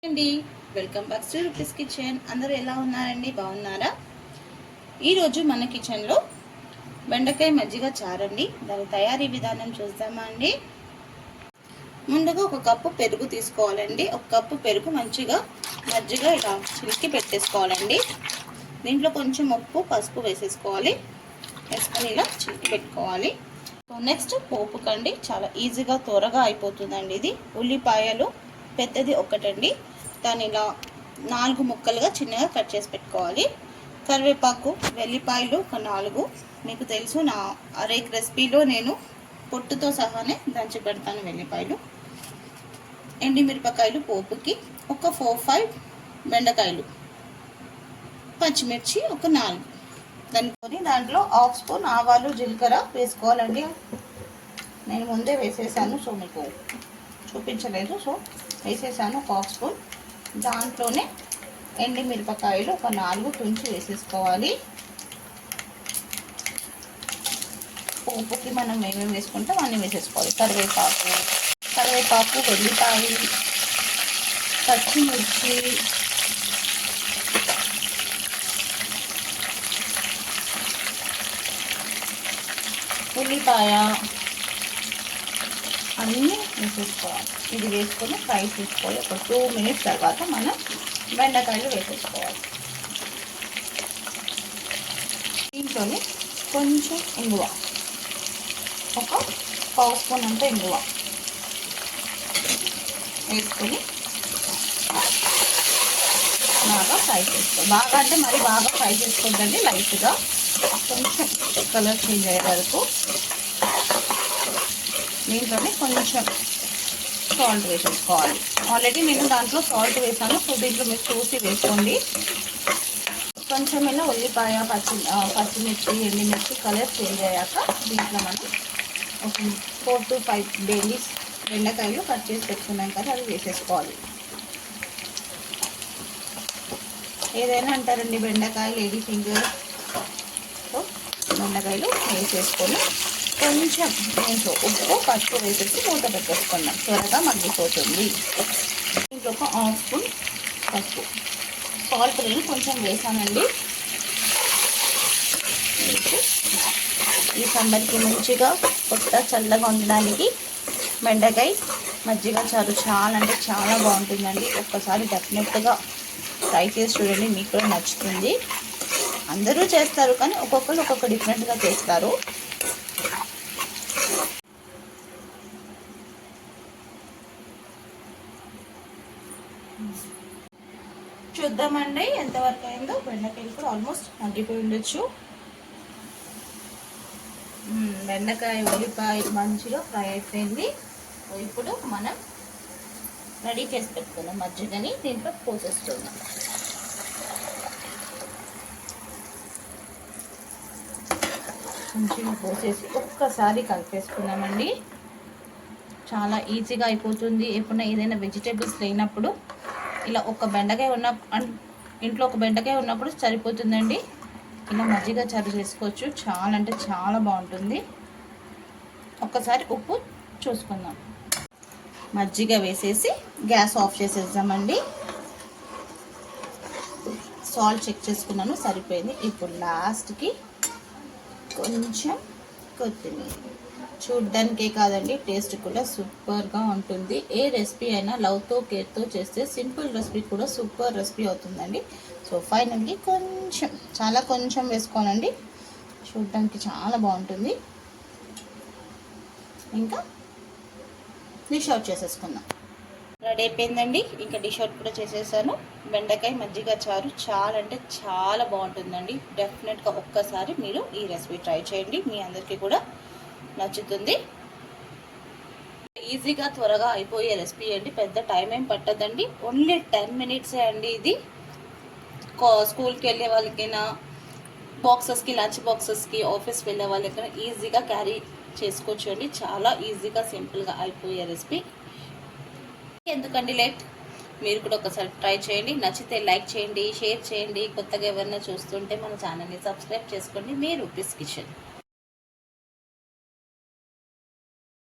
అండి welcome back to rupees kitchen. అందరూ ఎలా ఉన్నారండి? బాగున్నారా? ఈరోజు మన కిచెన్లో బెండకాయ మజ్జిగ చారండి. దాని తయారీ విధానం చూద్దామా అండి. ముందుగా ఒక కప్పు పెరుగు తీసుకోవాలండి. ఒక కప్పు పెరుగు మంచిగా మజ్జిగ ఇలా చిలికి పెట్టేసుకోవాలండి. దీంట్లో కొంచెం ఉప్పు పసుపు వేసేసుకోవాలి. వేసుకొని ఇలా చిలికి పెట్టుకోవాలి. నెక్స్ట్ పోపుకండి, చాలా ఈజీగా త్వరగా అయిపోతుందండి ఇది. ఉల్లిపాయలు పెద్దది ఒకటండి, దాన్ని ఇలా 4 ముక్కలుగా చిన్నగా కట్ చేసి పెట్టుకోవాలి. కరివేపాకు, వెల్లిపాయలు ఒక 4. మీకు తెలుసు నా అరేక్ రెసిపీలో నేను పొట్టుతో సహానే దంచి పెడతాను వెల్లిపాయలు. ఎండిమిరపకాయలు పోపుకి, ఒక 4-5 బెండకాయలు, పచ్చిమిర్చి ఒక 4. దాంట్లో 1/2 స్పూన్ ఆవాలు జీలకర్ర వేసుకోవాలండి. నేను ముందే వేసేసాను, సో మీకు చూపించలేదు, సో వేసేసాను ఒక 1/2 స్పూన్. దాంట్లోనే ఎండిమిరపకాయలు ఒక 4 తుంచి వేసేసుకోవాలి. పోపుకి మనం ఏమేమి వేసుకుంటాం అన్నీ వేసేసుకోవాలి. కరివేపాకు, వెల్లిపాయ, పచ్చిమిర్చి, ఉల్లిపాయ అన్నీ వేసేసుకోవాలి. ఇది వేసుకొని ఫ్రై చేసుకోవాలి. ఒక 2 మినిట్స్ తర్వాత మనం బెండకాయలు వేసేసుకోవాలి. దీంట్లోనే కొంచెం ఇంగువ, ఒక 1/2 స్పూన్ అంత ఇంగువ వేసుకొని బాగా ఫ్రై చేసుకోవాలి. బాగా అంటే మరి బాగా ఫ్రై చేసుకోవద్దండి, లైట్గా కొంచెం కలర్ చేంజ్ అయ్యే వరకు. దీంట్లోనే కొంచెం సాల్ట్ వేసేసుకోవాలి. ఆల్రెడీ నేను దాంట్లో సాల్ట్ వేసాను, సో దీంట్లో మీరు చూసి వేసుకోండి. కొంచెం ఇలా ఉల్లిపాయ, పచ్చిమిర్చి, ఎండిమిర్చి కలర్ చేంజ్ అయ్యాక దీంట్లో మనం ఒక 4 to 5 బేలీస్ బెండకాయలు కట్ చేసి పెట్టుకున్నాం కదా, అవి వేసేసుకోవాలి. ఏదైనా అంటారండి, బెండకాయ లేడీ ఫింగర్. సో బెండకాయలు వేసేసుకొని కొంచెం దీంట్లో ఉప్పు పసుపు వేసేసి మూత పెట్టేసుకున్నాం, త్వరగా మగ్గిపోతుంది. దీంట్లో ఒక 1/2 స్పూన్ పసుపు, సాల్ట్ నేను కొంచెం వేసానండి. ఈ సమ్మర్కి మంచిగా కొత్త చల్లగా ఉండడానికి బెండకాయ మజ్జిగ చారు చాలా అంటే చాలా బాగుంటుందండి. ఒక్కసారి డెఫినెట్గా ట్రై చేసి చూడండి, మీకు కూడా నచ్చుతుంది. అందరూ చేస్తారు కానీ ఒక్కొక్కరు ఒక్కొక్క డిఫరెంట్గా చేస్తారు. చూద్దామండి ఎంతవరకు అయిందో. బెండకాయలు కూడా ఆల్మోస్ట్ మగ్గిపోయి ఉండొచ్చు. బెండకాయ ఉల్లిపాయ మంచిగా ఫ్రై అయిపోయింది. ఇప్పుడు మనం రెడీ చేసి పెట్టుకున్నాం మజ్జిగని దీంట్లో పోసేస్తున్నాం. మంచిగా పోసేసి ఒక్కసారి కలిపేసుకున్నామండి. చాలా ఈజీగా అయిపోతుంది. ఎప్పుడైనా ఏదైనా వెజిటేబుల్స్ లేనప్పుడు ఇలా ఒక బెండకాయ ఇంట్లో ఒక బెండకాయ ఉన్నప్పుడు సరిపోతుందండి. ఇలా మజ్జిగ చారు చేసుకోవచ్చు. చాలా అంటే చాలా బాగుంటుంది. ఒక్కసారి ఉప్పు చూసుకుందాం. మజ్జిగ వేసేసి గ్యాస్ ఆఫ్ చేసేద్దామండి. సాల్ట్ చెక్ చేసుకున్నాను, సరిపోయింది. ఇప్పుడు లాస్ట్కి కొంచెం కొత్తిమీర. చూడ్డానికే కాదండి, టేస్ట్ కూడా సూపర్గా ఉంటుంది. ఏ రెసిపీ అయినా లవ్తో కేర్తో చేస్తే సింపుల్ రెసిపీ కూడా సూపర్ రెసిపీ అవుతుందండి. సో ఫైనల్గా కొంచెం, చాలా కొంచెం వేసుకోనండి, చూడ్డానికి చాలా బాగుంటుంది. ఇంకా డిష్ అవుట్ చేసేసుకుందాం. రెడీ అయిపోయిందండి. ఇంకా డిష్ అవుట్ కూడా చేసేసాను. బెండకాయ మజ్జిగ చారు చాలా అంటే చాలా బాగుంటుందండి. డెఫినెట్గా ఒక్కసారి మీరు ఈ రెసిపీ ట్రై చేయండి, మీ అందరికీ కూడా నచ్చుతుంది. ఈజీగా త్వరగా అయిపోయే రెసిపీ అండి, పెద్ద టైం ఏం పట్టదండి. ఓన్లీ 10 మినిట్సే అండి ఇది. స్కూల్కి వెళ్ళే వాళ్ళకైనా, బాక్సెస్కి, లంచ్ బాక్సెస్కి, ఆఫీస్కి వెళ్ళే వాళ్ళకైనా ఈజీగా క్యారీ చేసుకోవచ్చు అండి. చాలా ఈజీగా సింపుల్గా అయిపోయే రెసిపీ. ఎందుకండి లేట్, మీరు కూడా ఒకసారి ట్రై చేయండి. నచ్చితే లైక్ చేయండి, షేర్ చేయండి. కొత్తగా ఎవరైనా చూస్తుంటే మన ఛానల్ని సబ్స్క్రైబ్ చేసుకోండి. మీ రూపీస్ కిచెన్.